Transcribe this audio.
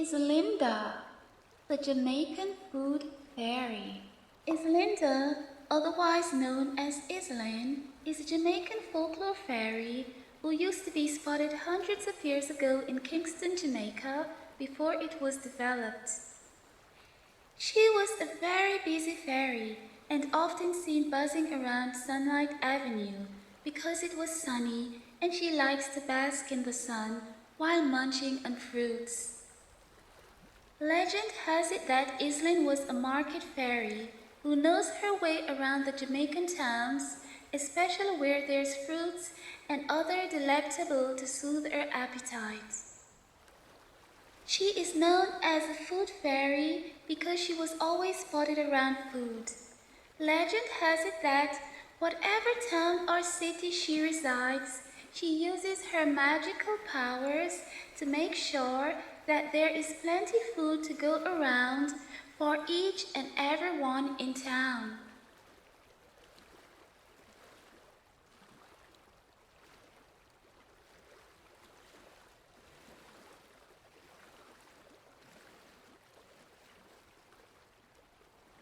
Islinda, the Jamaican food fairy. Islinda, otherwise known as Islin, is a Jamaican folklore fairy who used to be spotted hundreds of years ago in Kingston, Jamaica, before it was developed. She was a very busy fairy and often seen buzzing around Sunlight Avenue because it was sunny and she likes to bask in the sun while munching on fruits. Legend has it that Islin was a market fairy who knows her way around the Jamaican towns, especially where there's fruits and other delectable to soothe her appetite. She is known as a food fairy because she was always spotted around food. Legend has it that whatever town or city she resides, she uses her magical powers to make sure that there is plenty food to go around for each and every one in town.